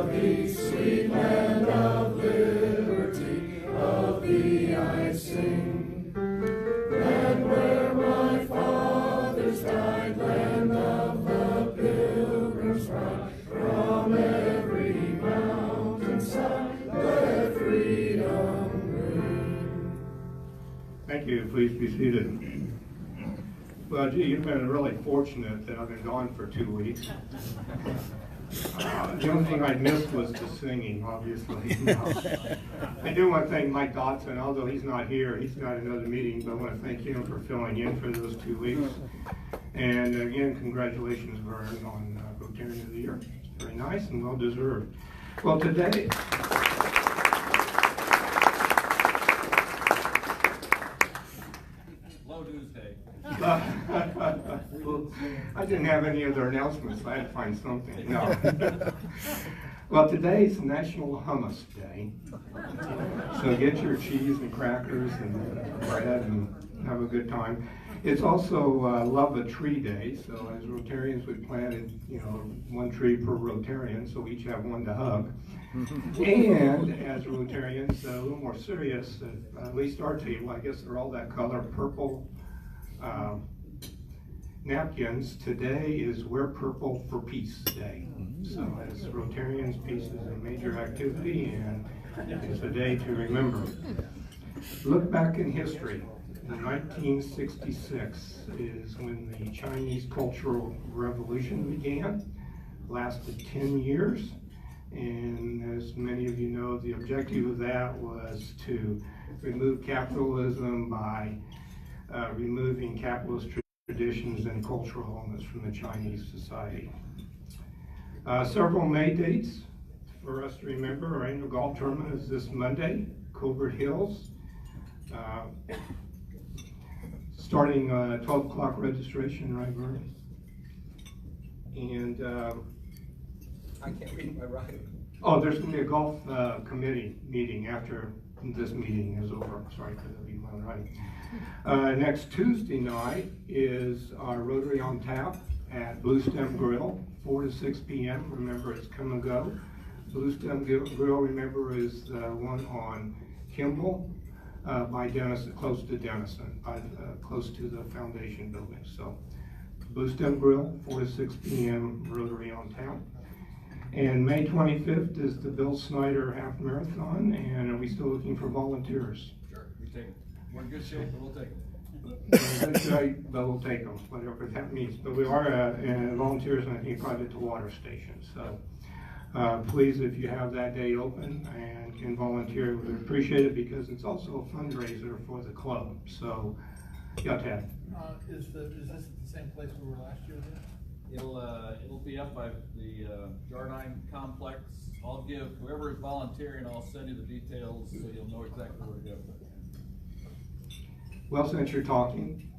of thee, sweet land of liberty, of thee I sing. Land where my fathers died, land of the pilgrim's ride, from every mountainside, let freedom ring. Thank you. Please be seated. Well, gee, you've been really fortunate that I've been gone for 2 weeks. The only thing I missed was the singing, obviously. I do want to thank Mike Dotson, although he's not here. He's got another meeting, but I want to thank him for filling in for those 2 weeks. And again, congratulations, Vern, on Rotarian of the Year. Very nice and well deserved. Well, today. Well, I didn't have any other announcements, so I had to find something. No. Well, today is National Hummus Day. So get your cheese and crackers and bread and have a good time. It's also Love a Tree Day. So as Rotarians, we planted, 1 tree per Rotarian, so we each have 1 to hug. And as Rotarians, a little more serious, at least our table, I guess they're all that color, purple. Napkins. Today is Wear Purple for Peace Day. So as Rotarians, peace is a major activity and it's a day to remember. Look back in history. In 1966 is when the Chinese Cultural Revolution began. Lasted 10 years. And as many of you know, the objective of that was to remove capitalism by removing capitalist traditions and cultural elements from the Chinese society. Several May dates for us to remember. Our annual golf tournament is this Monday, Covert Hills. Starting 12 o'clock registration, right, Vern? And I can't read my writing. Oh, there's going to be a golf committee meeting after this meeting is over. Sorry, I couldn't read my writing. Next Tuesday night is our Rotary on Tap at Blue Stem Grill, 4 to 6 p.m. Remember, it's come and go. Blue Stem Grill, remember, is the one on Kimball by Denison, close to Denison, close to the Foundation building. So, Blue Stem Grill, 4 to 6 p.m. Rotary on Tap. And May 25th is the Bill Snyder Half Marathon, and are we still looking for volunteers? Sure, we take it. We're in good shape, but we'll take it. Good shape, but we'll take them, whatever that means. But we are volunteers, and I think probably at the water station. So please, if you have that day open and can volunteer, we would appreciate it because it's also a fundraiser for the club. So, yeah, Ted. Is this at the same place we were last year then? It'll be up by the Jardine complex. I'll give whoever is volunteering, I'll send you the details so you'll know exactly where to go. Well, since you're talking.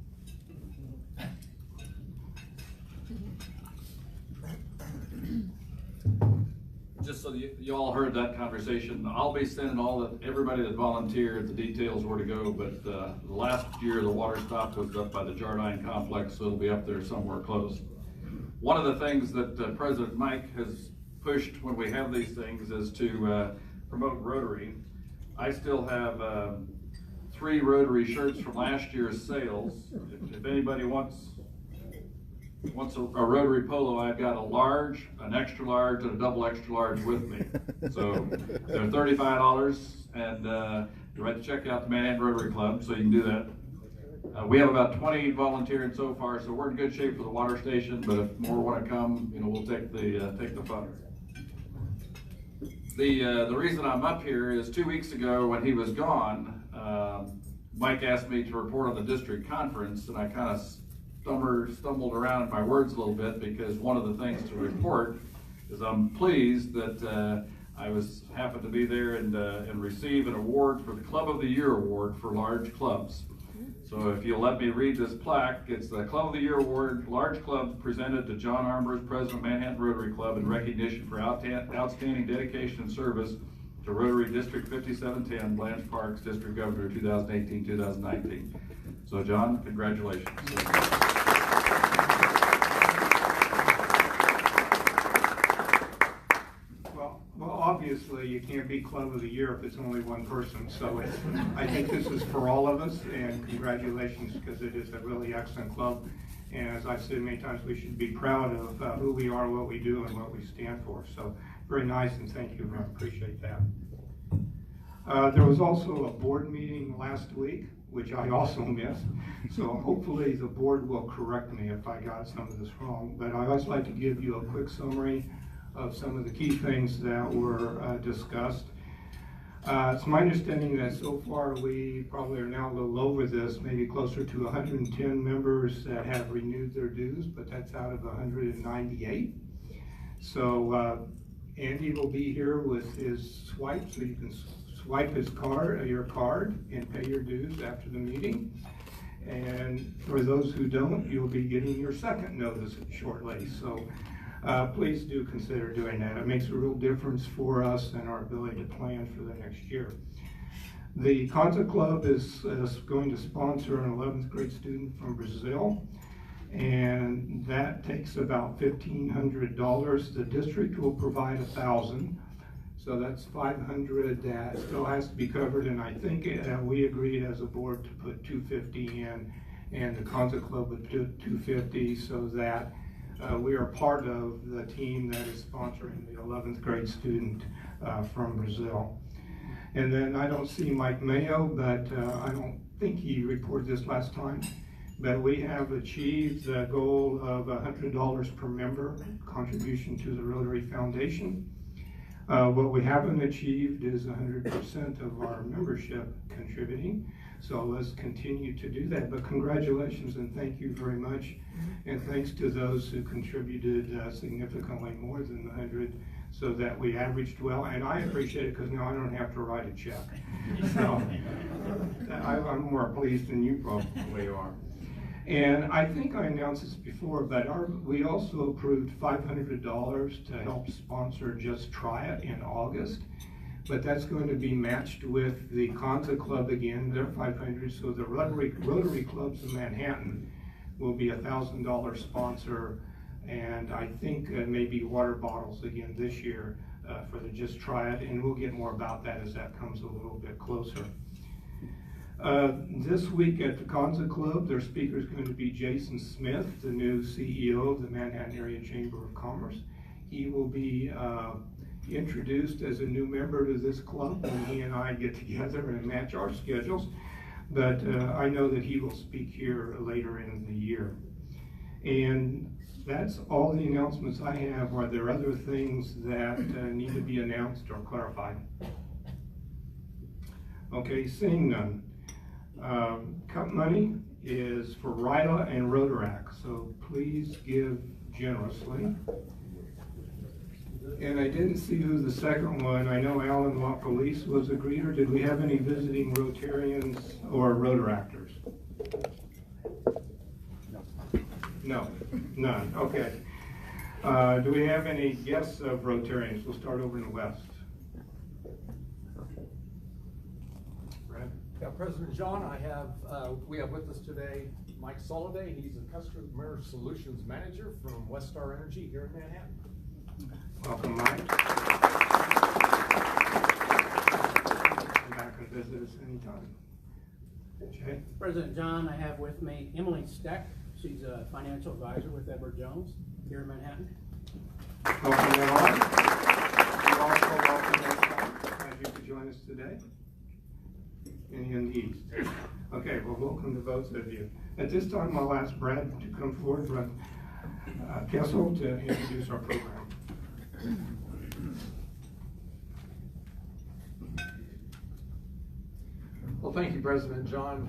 Just so you all heard that conversation, I'll be sending everybody that volunteered the details where to go, but last year the water stop was up by the Jardine complex, so it'll be up there somewhere close. One of the things that President Mike has pushed when we have these things is to promote Rotary. I still have 3 Rotary shirts from last year's sales. If anybody wants a Rotary polo, I've got a large, an extra large, and a double extra large with me. So they're $35, and you have to check out the Manhattan Rotary Club, so you can do that. We have about 20 volunteering so far, so we're in good shape for the water station. But if more want to come, we'll take the funds. The reason I'm up here is 2 weeks ago when he was gone, Mike asked me to report on the district conference, and I kind of stumbled around in my words a little bit because one of the things to report is I'm pleased that I happened to be there and receive an award for the Club of the Year award for large clubs. So if you'll let me read this plaque, it's the Club of the Year award, large clubs, presented to John Armour, President of Manhattan Rotary Club, in recognition for outstanding dedication and service to Rotary District 5710, Blanche Parks, District Governor 2018-2019. So John, congratulations. obviously you can't be Club of the Year if it's only one person. So I think this is for all of us, and congratulations, because it is a really excellent club. And as I've said many times, we should be proud of who we are, what we do, and what we stand for. So very nice, and thank you. I appreciate that. There was also a board meeting last week, which I also missed. So hopefully the board will correct me if I got some of this wrong. But I always like to give you a quick summary of some of the key things that were discussed. It's my understanding that so far we probably are now a little over this, maybe closer to 110 members that have renewed their dues, but that's out of 198. So Andy will be here with his swipe, so you can swipe his card, your card, and pay your dues after the meeting. And for those who don't, you'll be getting your second notice shortly. So please do consider doing that. It makes a real difference for us and our ability to plan for the next year. The Concert Club is going to sponsor an 11th grade student from Brazil, and that takes about $1,500. The district will provide $1,000, so that's $500 that still has to be covered. And I think we agreed as a board to put $250 in, and the Concert Club would do $250, so that we are part of the team that is sponsoring the 11th grade student from Brazil. And then I don't see Mike Mayo, but I don't think he reported this last time, but we have achieved the goal of $100 per member contribution to the Rotary Foundation. What we haven't achieved is 100% of our membership contributing. So let's continue to do that. But congratulations and thank you very much. And thanks to those who contributed significantly more than 100, so that we averaged well. And I appreciate it, because now I don't have to write a check. So I'm more pleased than you probably are. And I think I announced this before, but we also approved $500 to help sponsor Just Try It in August. But that's going to be matched with the Concert Club again, they're $500. So the Rotary Clubs in Manhattan will be $1,000 sponsor, and I think maybe water bottles again this year for the Just Try It, and we'll get more about that as that comes a little bit closer. This week at the Concert Club, their speaker is going to be Jason Smith, the new CEO of the Manhattan Area Chamber of Commerce. He will be introduced as a new member to this club when he and I get together and match our schedules. But I know that he will speak here later in the year. And that's all the announcements I have. Are there other things that need to be announced or clarified? Okay, seeing none. Cup money is for RILA and Rotaract, so please give generously. And I didn't see who the second one. I know Alan LaPolice was a greeter. Did we have any visiting Rotarians or Rotaractors? No, none. Okay. Do we have any guests of Rotarians? We'll start over in the west. Brad? Yeah, President John, we have with us today Mike Soliday. He's a Customer Solutions Manager from Westar Energy here in Manhattan. Welcome, Mike. Come back and visit us anytime. Jay? President John, I have with me Emily Steck. She's a financial advisor with Edward Jones here in Manhattan. Welcome, everyone. You're also welcome next time. Glad you could join us today in the East. Okay, well, welcome to both of you. At this time, I'll ask Brad to come forward from Kessel to introduce our program. Well, thank you, President John.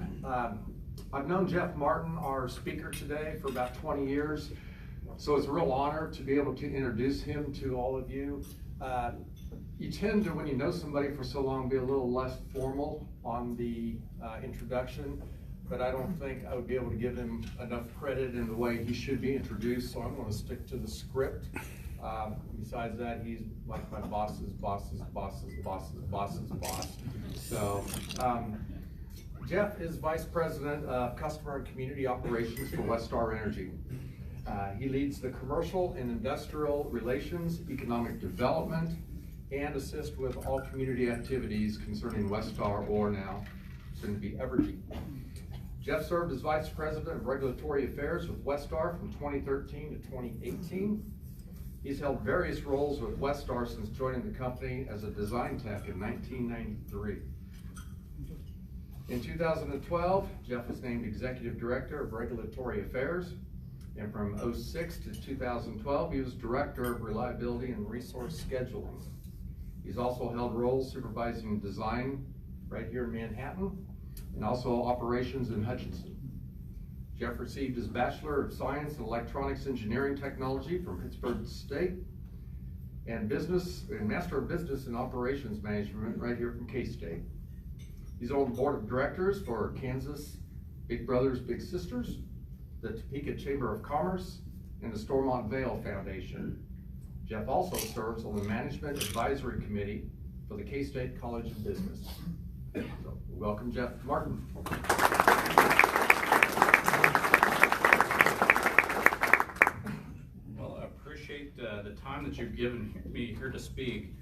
I've known Jeff Martin, our speaker today, for about 20 years. So it's a real honor to be able to introduce him to all of you. You tend to, when you know somebody for so long, be a little less formal on the introduction, but I don't think I would be able to give him enough credit in the way he should be introduced, so I'm going to stick to the script. Besides that, he's like my boss's boss's boss's boss's boss's boss. So Jeff is Vice President of Customer and Community Operations for Westar Energy. He leads the commercial and industrial relations, economic development, and assist with all community activities concerning Westar, or now soon to be Evergy. Jeff served as Vice President of Regulatory Affairs with Westar from 2013 to 2018. He's held various roles with Westar since joining the company as a design tech in 1993. In 2012, Jeff was named Executive Director of Regulatory Affairs, and from 2006 to 2012, he was Director of Reliability and Resource Scheduling. He's also held roles supervising design right here in Manhattan, and also operations in Hutchinson. Jeff received his Bachelor of Science in Electronics Engineering Technology from Pittsburgh State, and Master of Business in Operations Management right here from K-State. He's on the board of directors for Kansas Big Brothers Big Sisters, the Topeka Chamber of Commerce, and the Stormont Vale Foundation. Jeff also serves on the Management Advisory Committee for the K-State College of Business. So, welcome, Jeff Martin. Well, I appreciate the time that you've given me here to speak.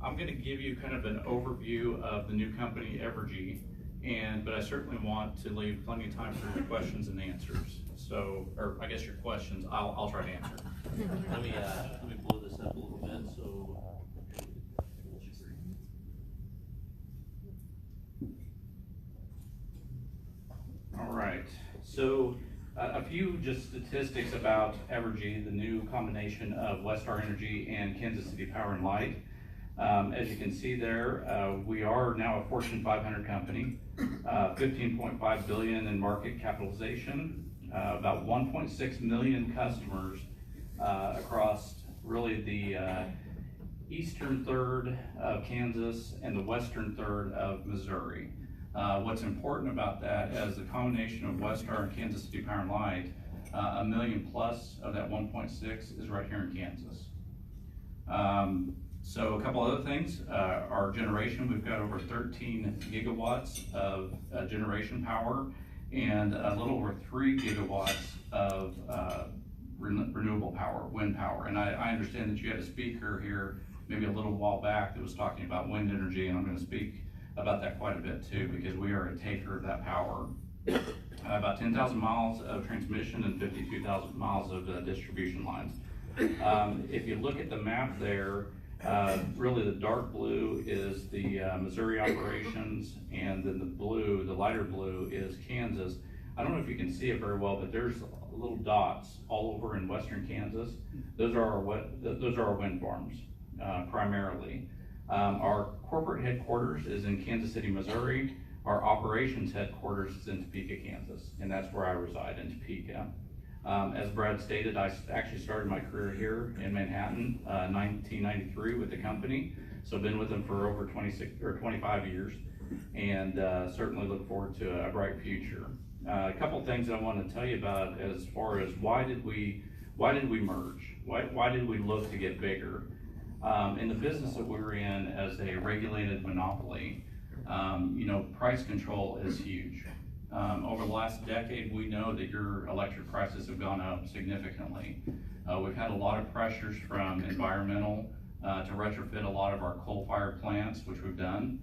I'm going to give you kind of an overview of the new company, Evergy, but I certainly want to leave plenty of time for your questions and answers. So, or I guess your questions, I'll try to answer. Let me blow this up a little bit. All right. So a few just statistics about Evergy, the new combination of Westar Energy and Kansas City Power and Light. As you can see there, we are now a Fortune 500 company, 15.5 billion in market capitalization, about 1.6 million customers across really the eastern third of Kansas and the western third of Missouri. What's important about that is the combination of Westar and Kansas City Power and Light, 1 million plus of that 1.6 is right here in Kansas. So a couple other things, our generation, we've got over 13 gigawatts of generation power and a little over 3 gigawatts of renewable power, wind power. And I understand that you had a speaker here maybe a little while back that was talking about wind energy, and I'm going to speak about that quite a bit too, because we are a taker of that power. About 10,000 miles of transmission and 52,000 miles of distribution lines. If you look at the map there, really the dark blue is the Missouri operations, and then the blue, the lighter blue, is Kansas. I don't know if you can see it very well, but there's little dots all over in western Kansas. Those are our wind farms, primarily. Our corporate headquarters is in Kansas City, Missouri. Our operations headquarters is in Topeka, Kansas, and that's where I reside, in Topeka. As Brad stated, I actually started my career here in Manhattan, 1993 with the company. So I've been with them for over 25 years, and certainly look forward to a bright future. A couple things that I want to tell you about as far as why did we merge? Why did we look to get bigger? In the business that we're in as a regulated monopoly, price control is huge. Over the last decade, we know that your electric prices have gone up significantly. We've had a lot of pressures from environmental to retrofit a lot of our coal-fired plants, which we've done.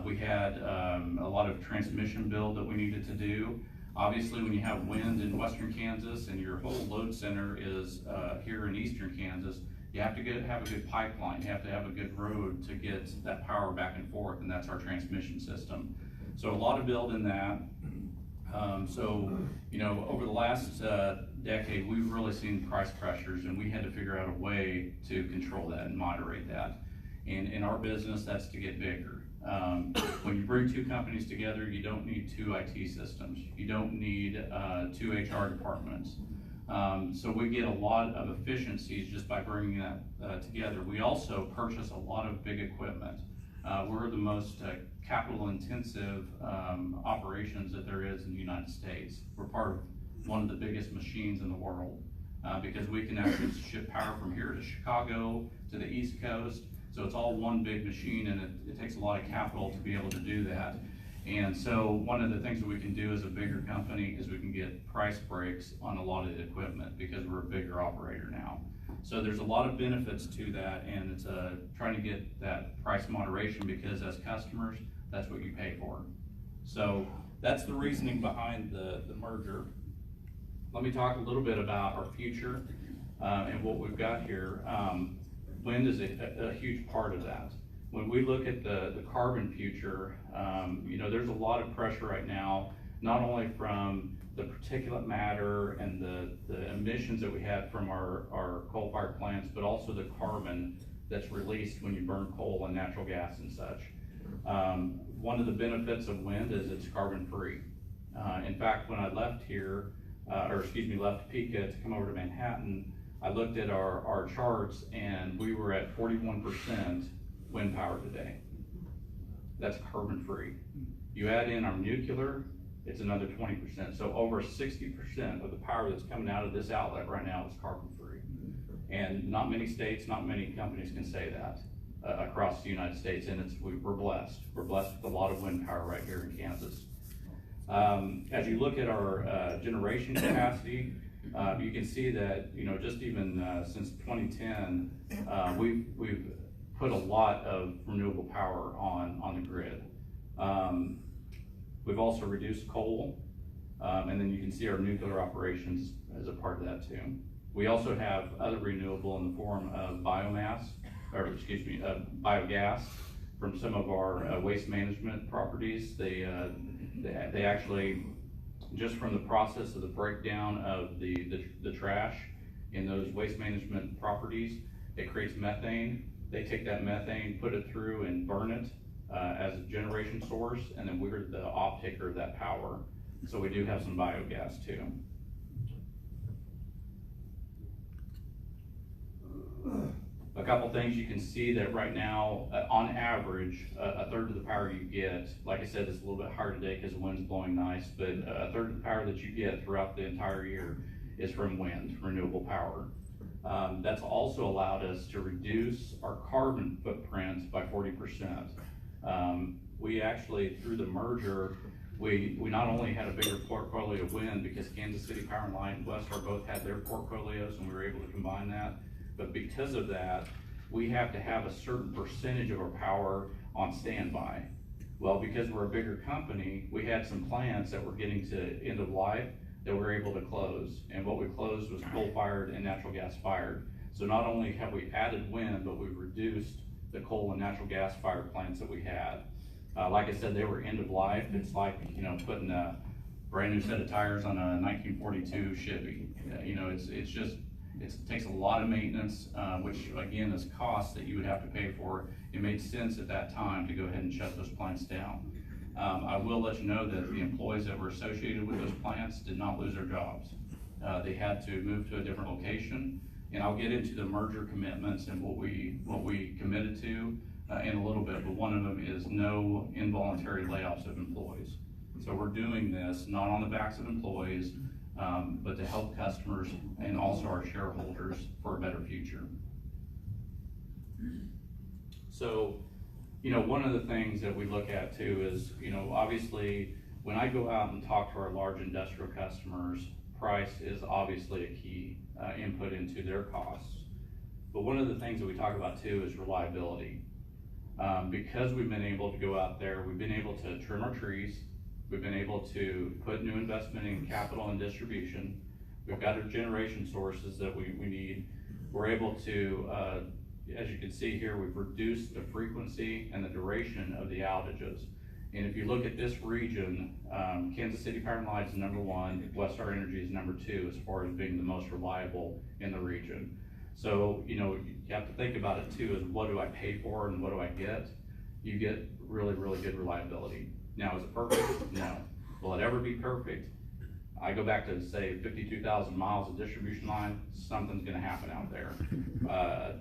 We had a lot of transmission build that we needed to do. Obviously, when you have wind in western Kansas and your whole load center is here in eastern Kansas, you have to have a good pipeline. You have to have a good road to get that power back and forth, and that's our transmission system. So a lot of build in that. Over the last decade, we've really seen price pressures, and we had to figure out a way to control that and moderate that. And in our business, that's to get bigger. When you bring two companies together, you don't need two IT systems. You don't need two HR departments. So we get a lot of efficiencies just by bringing that together. We also purchase a lot of big equipment. We're the most capital intensive operations that there is in the United States. We're part of one of the biggest machines in the world because we can actually ship power from here to Chicago to the East Coast. So it's all one big machine, and it takes a lot of capital to be able to do that. And so one of the things that we can do as a bigger company is we can get price breaks on a lot of the equipment because we're a bigger operator now. So there's a lot of benefits to that, and it's trying to get that price moderation because as customers, that's what you pay for. So that's the reasoning behind the merger. Let me talk a little bit about our future and what we've got here. Wind is a huge part of that. When we look at the carbon future, you know, there's a lot of pressure right now, not only from the particulate matter and the emissions that we have from our coal-fired plants, but also the carbon that's released when you burn coal and natural gas and such. One of the benefits of wind is it's carbon-free. In fact, when I left here, left Topeka to come over to Manhattan, I looked at our charts and we were at 41% wind power today. That's carbon-free. You add in our nuclear, it's another 20%. So over 60% of the power that's coming out of this outlet right now is carbon-free. And not many states, not many companies can say that across the United States, and we're blessed. We're blessed with a lot of wind power right here in Kansas. As you look at our generation capacity, you can see that, you know, just even since 2010, we've put a lot of renewable power on the grid. We've also reduced coal, and then you can see our nuclear operations as a part of that too. We also have other renewable in the form of biomass, biogas from some of our waste management properties. They actually, just from the process of the breakdown of the trash in those waste management properties, it creates methane. They take that methane, put it through and burn it as a generation source, and then we're the off-taker of that power. So we do have some biogas too. A couple things you can see that right now, on average, a third of the power you get, like I said, it's a little bit higher today because the wind's blowing nice, but a third of the power that you get throughout the entire year is from wind, renewable power. That's also allowed us to reduce our carbon footprint by 40%. We actually, through the merger, we not only had a bigger portfolio of wind because Kansas City Power and Light and Westar both had their portfolios and we were able to combine that. But because of that, we have to have a certain percentage of our power on standby. Well, because we're a bigger company, we had some plants that were getting to end of life that we were able to close. And what we closed was coal-fired and natural gas-fired. So not only have we added wind, but we've reduced the coal and natural gas-fired plants that we had. Like I said, they were end of life. It's like, you know, putting a brand new set of tires on a 1942 Chevy. You know, it takes a lot of maintenance, which again is costs that you would have to pay for. It made sense at that time to go ahead and shut those plants down. I will let you know that the employees that were associated with those plants did not lose their jobs. They had to move to a different location, and I'll get into the merger commitments and what we committed to in a little bit, but one of them is no involuntary layoffs of employees. So we're doing this not on the backs of employees, but to help customers and also our shareholders for a better future. So, you know, one of the things that we look at too is, you know, obviously when I go out and talk to our large industrial customers, price is obviously a key input into their costs. But one of the things that we talk about too is reliability. Because we've been able to go out there, we've been able to trim our trees, we've been able to put new investment in capital and distribution, we've got our generation sources that we need. We're able to, as you can see here, we've reduced the frequency and the duration of the outages. And if you look at this region, Kansas City Power and Light is number one, Westar Energy is number two as far as being the most reliable in the region. So, you know, you have to think about it too, is what do I pay for and what do I get? You get really, really good reliability. Now, is it perfect? No. Will it ever be perfect? I go back to say 52,000 miles of distribution line, something's gonna happen out there.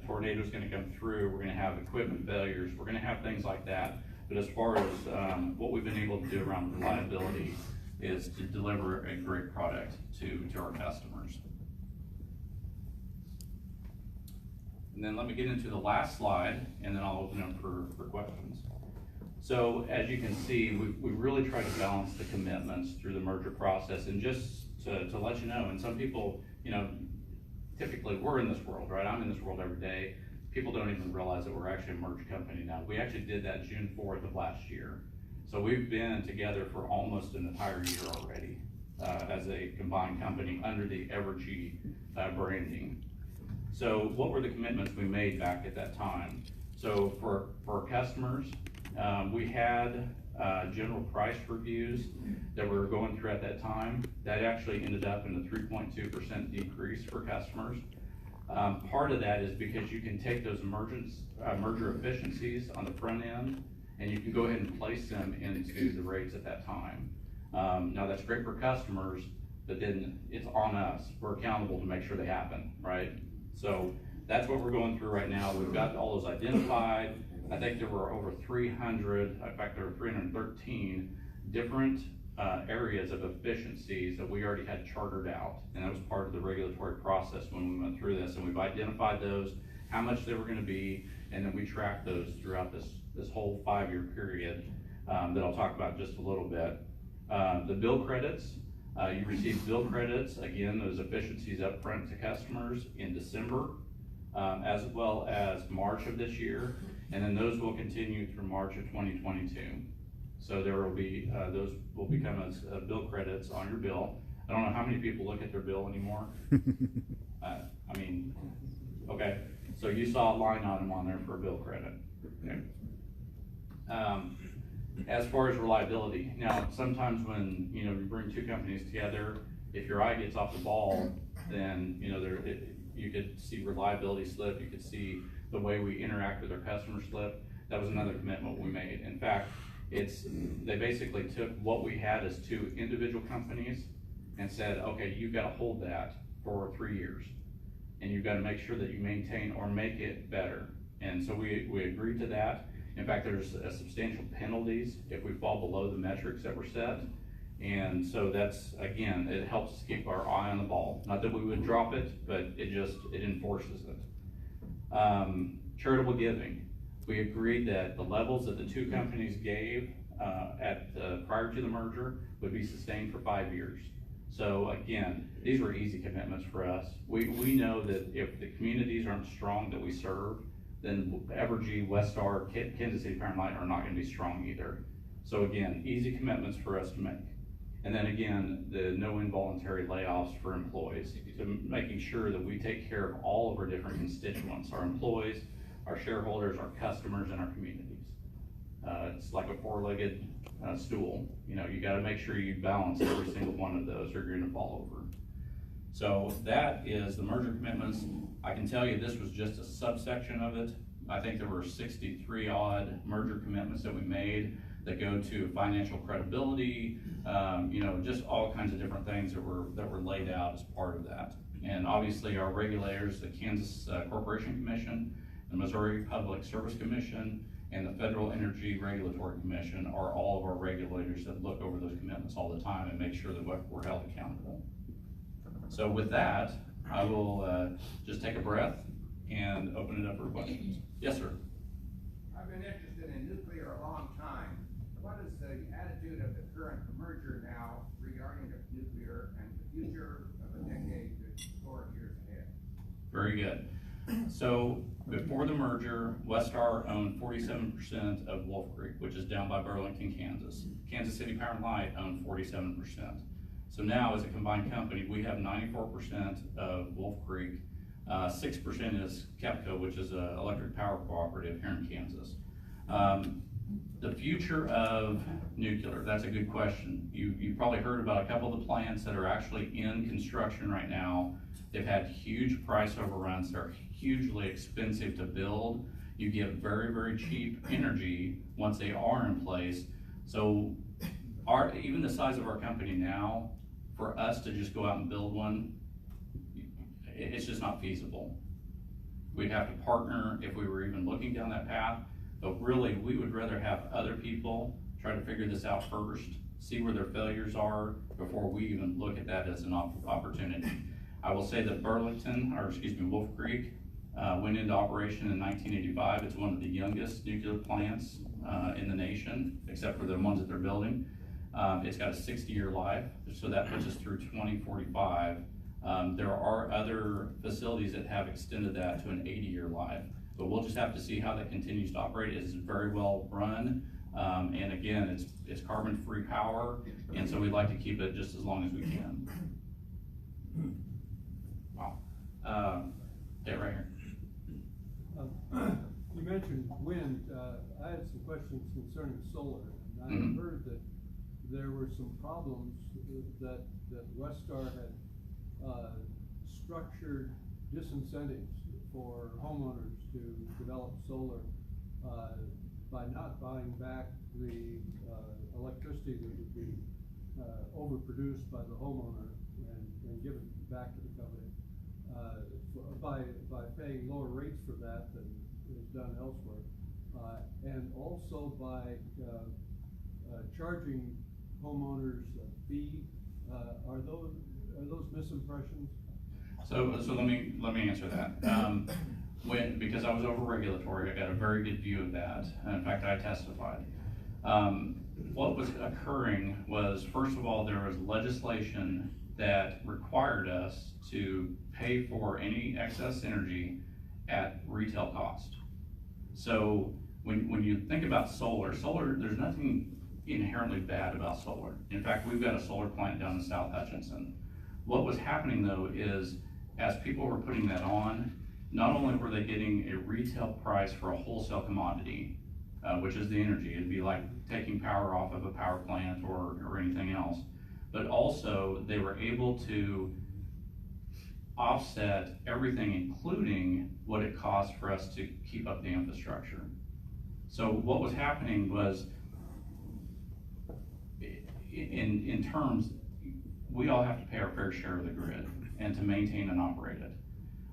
Tornado's gonna come through, we're gonna have equipment failures, we're gonna have things like that. But as far as what we've been able to do around reliability is to deliver a great product to our customers. And then let me get into the last slide, and then I'll open up for questions. So as you can see, we really try to balance the commitments through the merger process. And just to let you know, and some people, you know, typically we're in this world, right? I'm in this world every day. People don't even realize that we're actually a merged company now. We actually did that June 4th of last year. So we've been together for almost an entire year already as a combined company under the Evergy branding. So what were the commitments we made back at that time? So for our customers, we had general price reviews that we were going through at that time. That actually ended up in a 3.2% decrease for customers. Part of that is because you can take those merger efficiencies on the front end and you can go ahead and place them into the rates at that time. Now that's great for customers, but then it's on us. We're accountable to make sure they happen, right? So that's what we're going through right now. We've got all those identified. I think there were over 300, in fact there were 313 different areas of efficiencies that we already had chartered out. And that was part of the regulatory process when we went through this. And we've identified those, how much they were gonna be, and then we tracked those throughout this whole 5-year period that I'll talk about just a little bit. The bill credits, you receive bill credits, again, those efficiencies up front to customers in December, as well as March of this year, and then those will continue through March of 2022. So there will be, those will become as bill credits on your bill. I don't know how many people look at their bill anymore. I mean, okay, so you saw a line item on there for a bill credit. Okay. As far as reliability, now sometimes when you bring two companies together, if your eye gets off the ball, then you could see reliability slip. You could see the way we interact with our customer slip. That was another commitment we made. In fact, they basically took what we had as two individual companies and said, okay, you've got to hold that for 3 years, and you've got to make sure that you maintain or make it better. And so we agreed to that. In fact, there's substantial penalties if we fall below the metrics that were set. And so that's, again, it helps us keep our eye on the ball. Not that we would drop it, but it enforces it. Charitable giving. We agreed that the levels that the two companies gave prior to the merger would be sustained for 5 years. So again, these were easy commitments for us. We know that if the communities aren't strong that we serve, then Evergy, Westar, Kansas City Power and Light are not going to be strong either. So again, easy commitments for us to make. And then again, the no involuntary layoffs for employees, so making sure that we take care of all of our different constituents, our employees, our shareholders, our customers, and our communities. It's like a four-legged stool. You got to make sure you balance every single one of those or you're going to fall over. So that is the merger commitments. I can tell you this was just a subsection of it. I think there were 63 odd merger commitments that we made that go to financial credibility, just all kinds of different things that were laid out as part of that. And obviously our regulators, the Kansas Corporation Commission, the Missouri Public Service Commission, and the Federal Energy Regulatory Commission are all of our regulators that look over those commitments all the time and make sure that we're held accountable. So with that, I will just take a breath and open it up for questions. Yes, sir. I've been interested in nuclear a long time. What is the attitude of the current merger now regarding the nuclear and the future of a decade to 4 years ahead? Very good. So before the merger, Westar owned 47% of Wolf Creek, which is down by Burlington, Kansas. Kansas City Power and Light owned 47%. So now as a combined company, we have 94% of Wolf Creek. 6% is KEPCO, which is an electric power cooperative here in Kansas. The future of nuclear, that's a good question. You've probably heard about a couple of the plants that are actually in construction right now. They've had huge price overruns. They're hugely expensive to build. You get very, very cheap energy once they are in place. So even the size of our company now, for us to just go out and build one, it's just not feasible. We'd have to partner if we were even looking down that path, but really we would rather have other people try to figure this out first, see where their failures are before we even look at that as an opportunity. I will say that Wolf Creek Went into operation in 1985. It's one of the youngest nuclear plants in the nation, except for the ones that they're building. It's got a 60-year life, so that puts us through 2045. There are other facilities that have extended that to an 80-year life, but we'll just have to see how that continues to operate. It's very well run, and again, it's carbon-free power, and so we'd like to keep it just as long as we can. Wow. Yeah, right here. You mentioned wind. I had some questions concerning solar. And I Mhm. heard that there were some problems that Westar had structured disincentives for homeowners to develop solar by not buying back the electricity that would be overproduced by the homeowner and given back to the company. By paying lower rates for that than is done elsewhere, and also by charging homeowners a fee. Are those misimpressions? So let me answer that. Because I was over regulatory, I got a very good view of that. And in fact, I testified. What was occurring was, first of all, there was legislation that required us to pay for any excess energy at retail cost. So when you think about solar, there's nothing inherently bad about solar. In fact, we've got a solar plant down in South Hutchinson. What was happening though is, as people were putting that on, not only were they getting a retail price for a wholesale commodity, which is the energy, it'd be like taking power off of a power plant or anything else, but also they were able to offset everything, including what it costs for us to keep up the infrastructure. So what was happening was, in terms, we all have to pay our fair share of the grid and to maintain and operate it.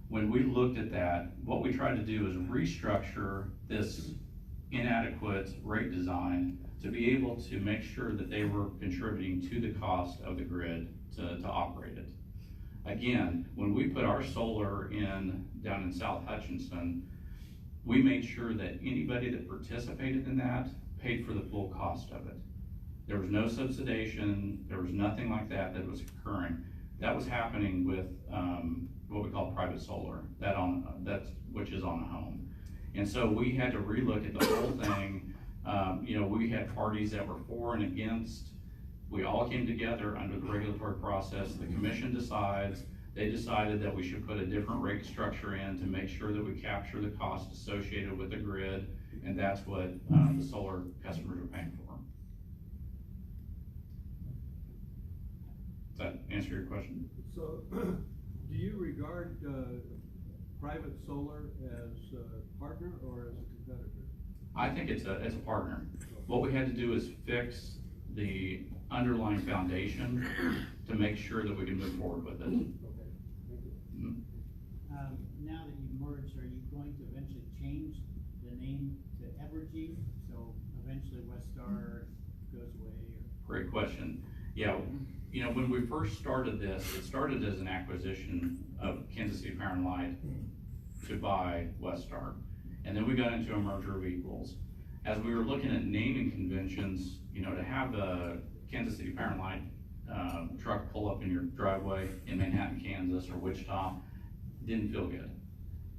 When we looked at that, what we tried to do is restructure this inadequate rate design to be able to make sure that they were contributing to the cost of the grid to operate it. Again, when we put our solar in down in South Hutchinson, we made sure that anybody that participated in that paid for the full cost of it. There was no subsidization, there was nothing like that was occurring. That was happening with what we call private solar, which is on a home. And so we had to relook at the whole thing. We had parties that were for and against. We all came together under the regulatory process. The commission they decided that we should put a different rate structure in to make sure that we capture the cost associated with the grid, and that's what the solar customers are paying for. Does that answer your question? So, do you regard private solar as a partner or as a competitor? I think it's a partner. What we had to do is fix the underlying foundation to make sure that we can move forward with it. Okay, thank you. Mm-hmm. Now that you've merged, are you going to eventually change the name to Evergy? So eventually Westar goes away? Great question. Yeah, when we first started this, it started as an acquisition of Kansas City Power and Light to buy Westar. And then we got into a merger of equals. As we were looking at naming conventions, to have a Kansas City Power and Light truck pull up in your driveway in Manhattan, Kansas or Wichita didn't feel good.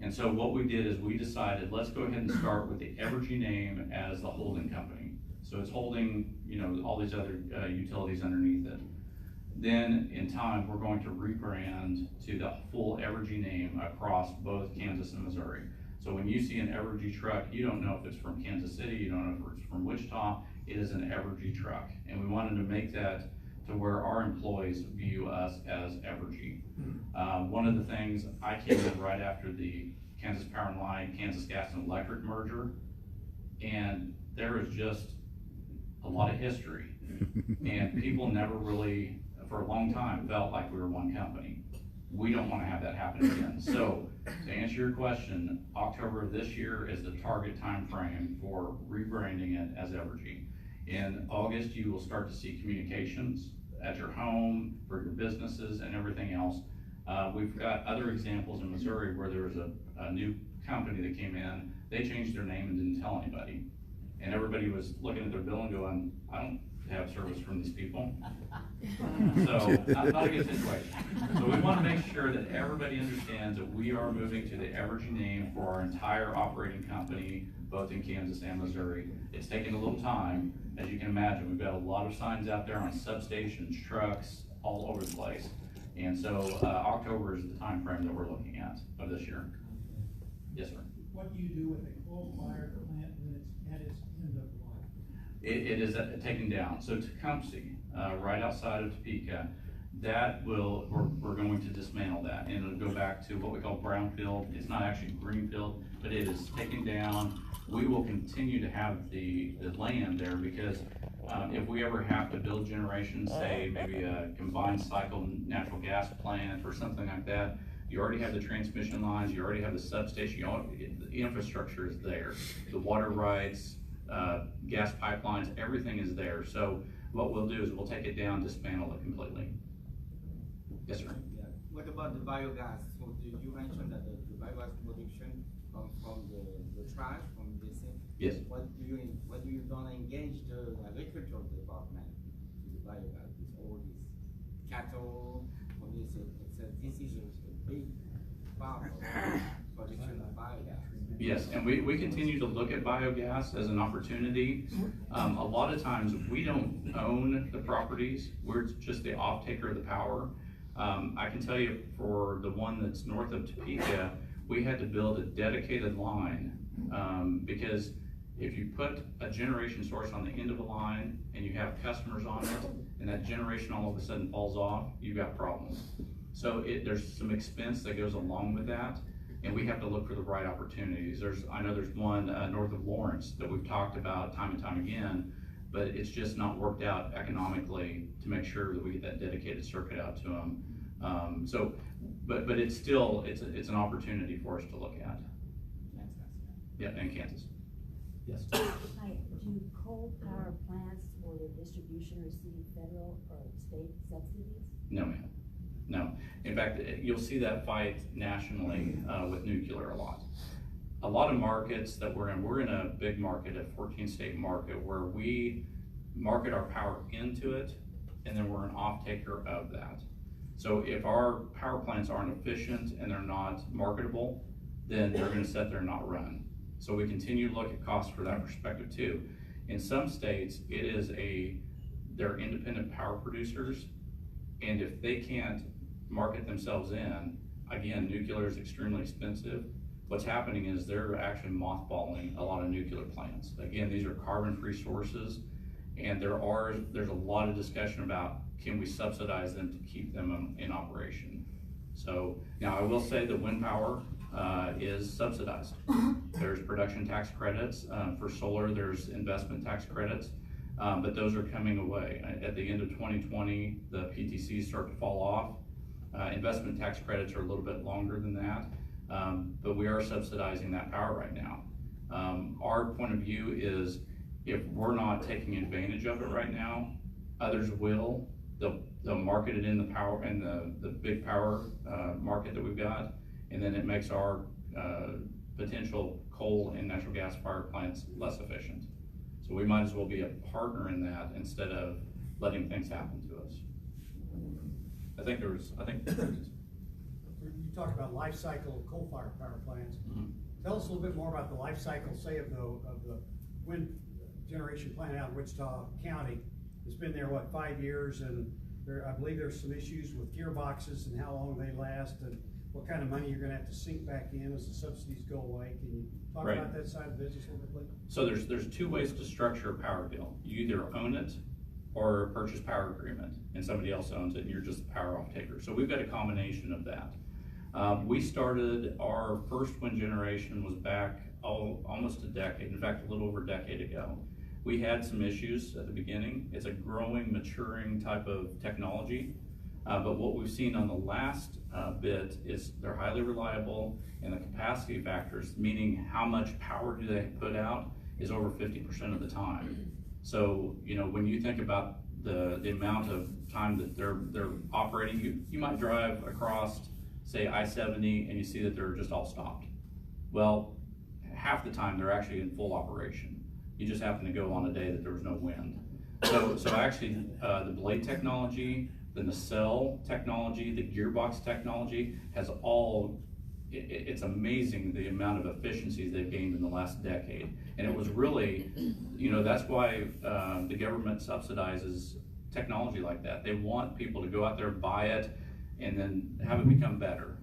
And so what we did is we decided, let's go ahead and start with the Evergy name as the holding company. So it's holding, all these other utilities underneath it. Then in time, we're going to rebrand to the full Evergy name across both Kansas and Missouri. So when you see an Evergy truck, you don't know if it's from Kansas City, you don't know if it's from Wichita, it is an Evergy truck. And we wanted to make that to where our employees view us as Evergy. One of the things, I came in right after the Kansas Power and Light, Kansas Gas and Electric merger, and there is just a lot of history. And people never really, for a long time, felt like we were one company. We don't want to have that happen again. So to answer your question, October of this year is the target time frame for rebranding it as Evergy. In August, you will start to see communications at your home, for your businesses and everything else. We've got other examples in Missouri where there was a new company that came in, they changed their name and didn't tell anybody. And everybody was looking at their bill and going, I don't have service from these people. So, not a good situation. So we want to make sure that everybody understands that we are moving to the Evergy name for our entire operating company, both in Kansas and Missouri. It's taken a little time. As you can imagine, we've got a lot of signs out there on substations, trucks, all over the place. And so October is the time frame that we're looking at of this year. Yes, sir. What do you do with a coal-fired plant when it's at its end of life? It is taken down. So Tecumseh, right outside of Topeka, we're going to dismantle that, and it'll go back to what we call brownfield. It's not actually greenfield, but it is taken down. We will continue to have the land there because if we ever have to build generation, say maybe a combined cycle natural gas plant or something like that, you already have the transmission lines, you already have the substation, the infrastructure is there. The water rights, gas pipelines, everything is there. So what we'll do is we'll take it down, dismantle it completely. Yes, sir. Yeah. What about the biogas? So you mentioned that the biogas production comes from the trash from this thing. Yes. What do you gonna engage the agricultural department to the biogas with all these cattle? When you say this is a big part of production of biogas. Yes, and we continue to look at biogas as an opportunity. A lot of times we don't own the properties, we're just the off-taker of the power. I can tell you for the one that's north of Topeka, we had to build a dedicated line because if you put a generation source on the end of a line and you have customers on it and that generation all of a sudden falls off, you've got problems. So there's some expense that goes along with that, and we have to look for the right opportunities. I know there's one north of Lawrence that we've talked about time and time again, but it's just not worked out economically to make sure that we get that dedicated circuit out to them. But it's still, it's an opportunity for us to look at. Yeah, in Kansas. Yes. Hi, do coal power plants or their distribution receive federal or state subsidies? No, ma'am. No. In fact, you'll see that fight nationally with nuclear a lot. A lot of markets that we're in a big market, a 14-state market, where we market our power into it, and then we're an off-taker of that. So if our power plants aren't efficient and they're not marketable, then they're gonna sit there and not run. So we continue to look at costs for that perspective too. In some states, they're independent power producers, and if they can't market themselves in, again, nuclear is extremely expensive. What's happening is they're actually mothballing a lot of nuclear plants. Again, these are carbon-free sources, and there's a lot of discussion about can we subsidize them to keep them in operation. So now I will say that wind power is subsidized. There's production tax credits for solar. There's investment tax credits, but those are coming away. At the end of 2020, the PTCs start to fall off. Investment tax credits are a little bit longer than that, but we are subsidizing that power right now. Our point of view is if we're not taking advantage of it right now, others will. They'll market it in the power and the big power market that we've got, and then it makes our potential coal and natural gas fire plants less efficient. So we might as well be a partner in that instead of letting things happen to us. You talked about life cycle of coal-fired power plants. Mm-hmm. Tell us a little bit more about the life cycle, say, of the wind generation plant out in Wichita County. It's been there, what, 5 years, and I believe there's some issues with gearboxes and how long they last, and what kind of money you're gonna have to sink back in as the subsidies go away. Can you talk about that side of the business a little bit, please? So there's two ways to structure a power deal. You either own it or purchase power agreement, and somebody else owns it, and you're just the power off taker. So we've got a combination of that. We started, our first wind generation was back almost a decade, in fact, a little over a decade ago. We had some issues at the beginning. It's a growing, maturing type of technology. But what we've seen on the last bit is they're highly reliable, and the capacity factors, meaning how much power do they put out, is over 50% of the time. So, you know, when you think about the amount of time that they're operating, you might drive across say I-70 and you see that they're just all stopped. Well, half the time they're actually in full operation. You just happen to go on a day that there was no wind. So actually, the blade technology, the nacelle technology, the gearbox technology has all, it's amazing the amount of efficiencies they've gained in the last decade. And it was really, you know, that's why the government subsidizes technology like that. They want people to go out there, buy it, and then have it become better.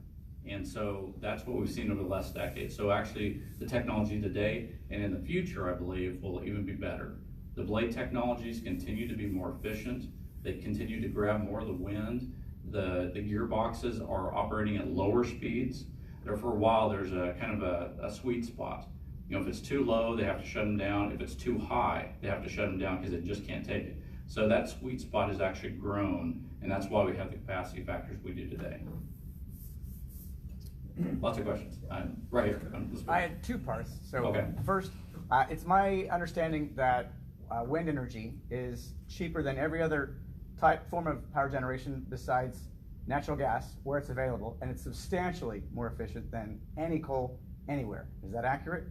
And so that's what we've seen over the last decade. So actually, the technology today and in the future, I believe, will even be better. The blade technologies continue to be more efficient. They continue to grab more of the wind. The gearboxes are operating at lower speeds. There for a while, there's a kind of a sweet spot. You know, if it's too low, they have to shut them down. If it's too high, they have to shut them down because it just can't take it. So that sweet spot has actually grown, and that's why we have the capacity factors we do today. Lots of questions. Right here. I had two parts. So okay. First, it's my understanding that wind energy is cheaper than every other form of power generation besides natural gas where it's available, and it's substantially more efficient than any coal anywhere. Is that accurate?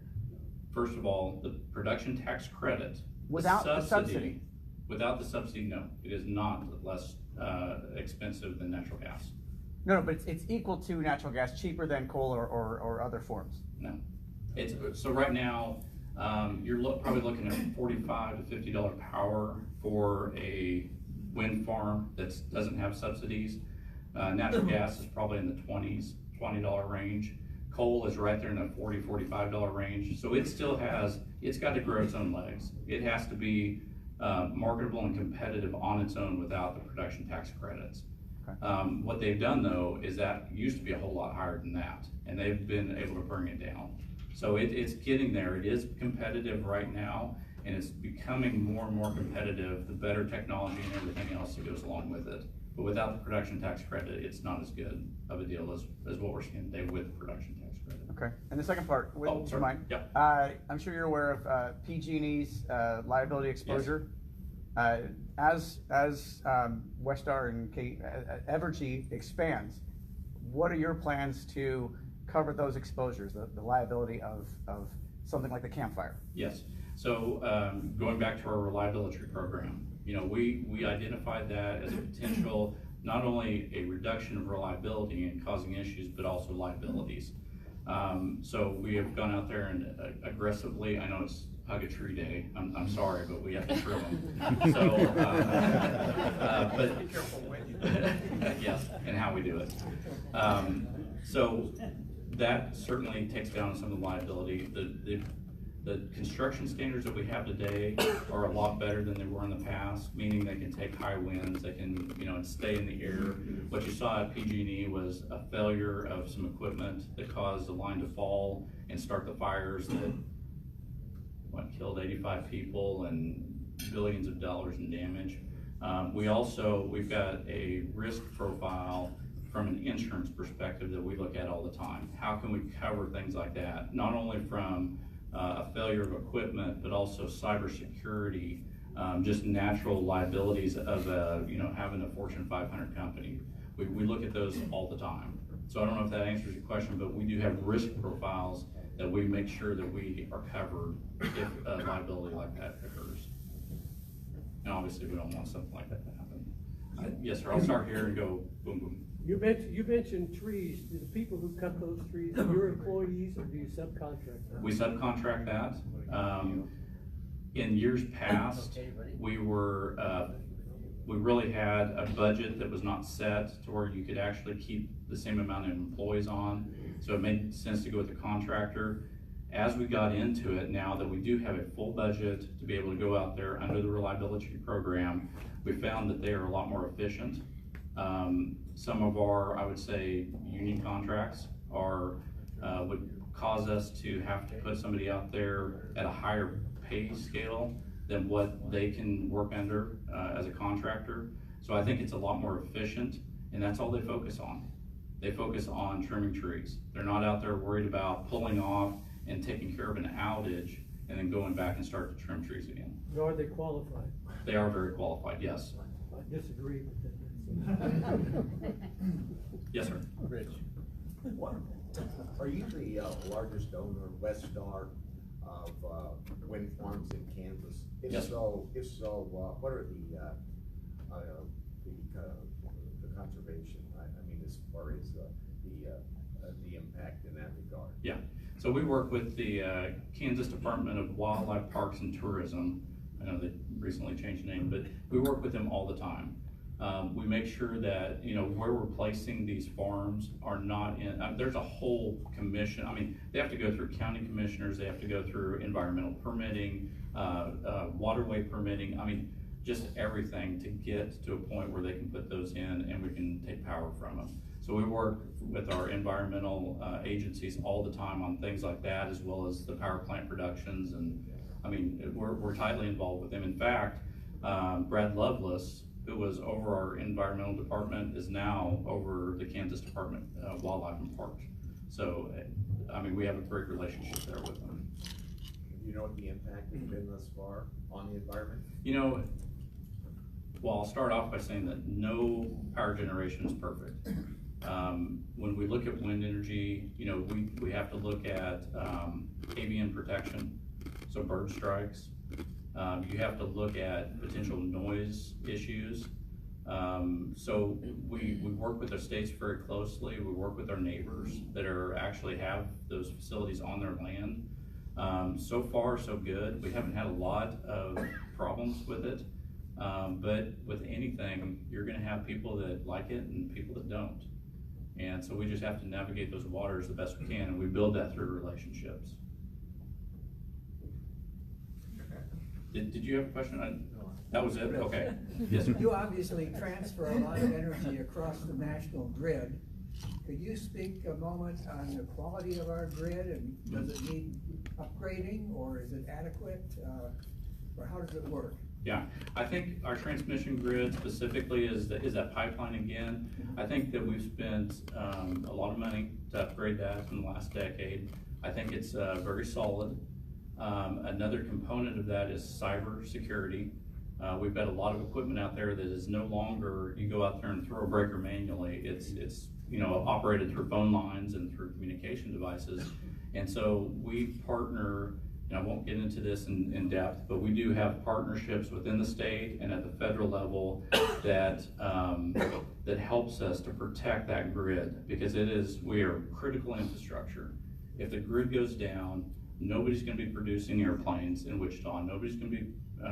First of all, the production tax credit, without the subsidy. Without the subsidy, no, it is not less expensive than natural gas. No, but it's equal to natural gas, cheaper than coal or other forms. No, so right now you're probably looking at $45 to $50 power for a wind farm that doesn't have subsidies. Natural gas is probably in the $20 range. Coal is right there in the $40, $45 range. So it still has, it's got to grow its own legs. It has to be marketable and competitive on its own without the production tax credits. Okay. What they've done though is that used to be a whole lot higher than that, and they've been able to bring it down. So it's getting there. It is competitive right now, and it's becoming more and more competitive, the better technology and everything else that goes along with it. But without the production tax credit, it's not as good of a deal as what we're seeing today with the production tax credit. Okay, and the second part, would you mind? Yeah. I'm sure you're aware of PG&E's liability exposure. Yes. As Westar and Evergy expands, what are your plans to cover those exposures, the liability of something like the Camp Fire? Yes. So going back to our reliability program, you know, we identified that as a potential, not only a reduction of reliability and causing issues, but also liabilities. So we have gone out there and aggressively, I know it's Hug a Tree Day, I'm sorry, but we have to trim them. So, but be careful when you do it. Yes, and how we do it. So that certainly takes down some of the liability. The construction standards that we have today are a lot better than they were in the past, meaning they can take high winds, they can, you know, stay in the air. What you saw at PG&E was a failure of some equipment that caused the line to fall and start the fires that killed 85 people and billions of dollars in damage. We've got a risk profile from an insurance perspective that we look at all the time. How can we cover things like that? Not only from a failure of equipment, but also cybersecurity, just natural liabilities of having a Fortune 500 company. We look at those all the time. So I don't know if that answers your question, but we do have risk profiles that we make sure that we are covered if a liability like that occurs. And obviously we don't want something like that to happen. Yes, sir, I'll start here and go boom, boom. You mentioned trees. Do the people who cut those trees your employees, or do you subcontract them? We subcontract that. In years past, we really had a budget that was not set to where you could actually keep the same amount of employees on. So it made sense to go with the contractor. As we got into it, now that we do have a full budget to be able to go out there under the reliability program, we found that they are a lot more efficient. Some of our, I would say, union contracts would cause us to have to put somebody out there at a higher pay scale than what they can work under as a contractor. So I think it's a lot more efficient, and that's all they focus on. They focus on trimming trees. They're not out there worried about pulling off and taking care of an outage and then going back and start to trim trees again. Are they qualified? They are very qualified, yes. I disagree with that. Yes, sir. Rich, What, are you the largest owner, Westar, of wind farms in Kansas? If Yes. so, what are the conservation? I mean, as far as the impact in that regard. Yeah, so we work with the Kansas Department of Wildlife, Parks and Tourism. I know they recently changed name, but we work with them all the time. We make sure that, you know, where we're placing these farms are not in, there's a whole commission. I mean, they have to go through county commissioners, they have to go through environmental permitting, waterway permitting. I mean, just everything to get to a point where they can put those in and we can take power from them. So we work with our environmental agencies all the time on things like that, as well as the power plant productions. And I mean, we're tightly involved with them. In fact, Brad Lovelace, who was over our environmental department, is now over the Kansas Department of Wildlife and Parks. So, I mean, we have a great relationship there with them. Do you know what the impact has been thus far on the environment? You know, well, I'll start off by saying that no power generation is perfect. When we look at wind energy, you know, we have to look at avian protection, so bird strikes. You have to look at potential noise issues. So we work with our states very closely. We work with our neighbors that actually have those facilities on their land. So far, so good. We haven't had a lot of problems with it. But with anything, you're gonna have people that like it and people that don't. And so we just have to navigate those waters the best we can, and we build that through relationships. Did you have a question? That was it? Okay. Yes, sir. You obviously transfer a lot of energy across the national grid. Could you speak a moment on the quality of our grid, and does it need upgrading, or is it adequate, or how does it work? Yeah, I think our transmission grid specifically is that pipeline again. I think that we've spent a lot of money to upgrade that in the last decade. I think it's very solid. Another component of that is cyber security. We've got a lot of equipment out there that is no longer, you go out there and throw a breaker manually. It's you know, operated through phone lines and through communication devices. And so we partner, and I won't get into this in depth, but we do have partnerships within the state and at the federal level that that helps us to protect that grid, because we are critical infrastructure. If the grid goes down, nobody's going to be producing airplanes in Wichita. Nobody's going to be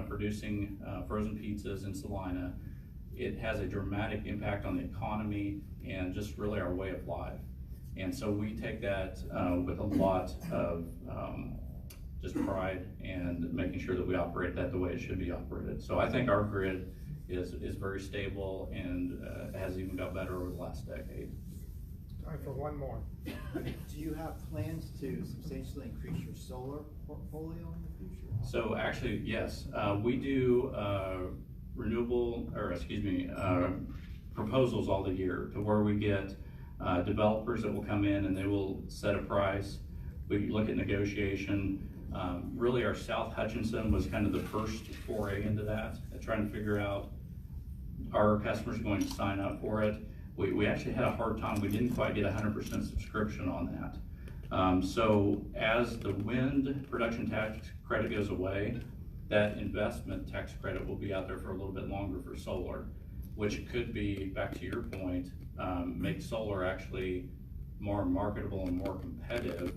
producing frozen pizzas in Salina. It has a dramatic impact on the economy and just really our way of life. And so we take that with a lot of just pride and making sure that we operate that the way it should be operated. So I think our grid is very stable and has even got better over the last decade. Time for one more. Do you have plans to substantially increase your solar portfolio in the future? So actually, yes, we do proposals all the year, to where we get developers that will come in and they will set a price. We look at negotiation. Really, our South Hutchinson was kind of the first foray into that, trying to figure out, are customers going to sign up for it? We actually had a hard time. We didn't quite get 100% subscription on that. So as the wind production tax credit goes away, that investment tax credit will be out there for a little bit longer for solar, which could be, back to your point, make solar actually more marketable and more competitive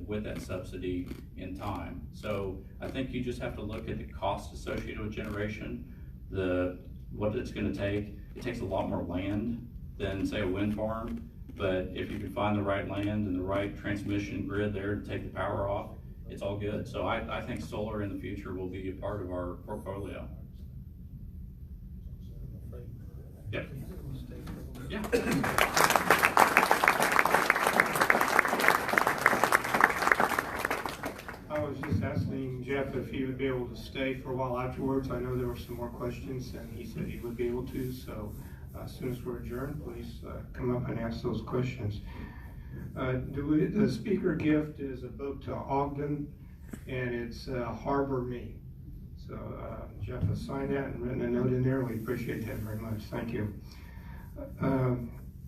with that subsidy in time. So I think you just have to look at the cost associated with generation, what it's going to take. It takes a lot more land than, say, a wind farm, but if you can find the right land and the right transmission grid there to take the power off, it's all good. So I think solar in the future will be a part of our portfolio. Yep. Yeah. I was just asking Jeff if he would be able to stay for a while afterwards. I know there were some more questions, and he said he would be able to. So as soon as we're adjourned, please come up and ask those questions. The speaker gift is a book to Ogden, and it's Harbor Me. So Jeff has signed that and written a note in there. We appreciate that very much. Thank you.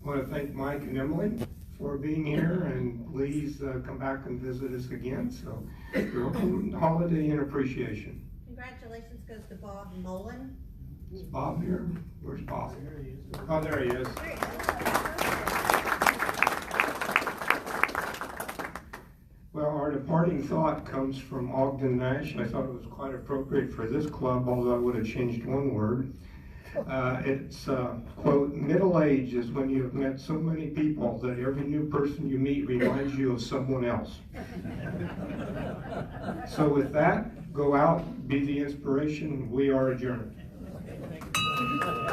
I want to thank Mike and Emily for being here, and please come back and visit us again. So, welcome, holiday and appreciation. Congratulations goes to Bob Mullen. Is Bob here? Where's Bob? There he is. Oh, there he is. Well, our departing thought comes from Ogden Nash. I thought it was quite appropriate for this club, although I would have changed one word. It's, quote, middle age is when you have met so many people that every new person you meet reminds you of someone else. So with that, go out, be the inspiration. We are adjourned.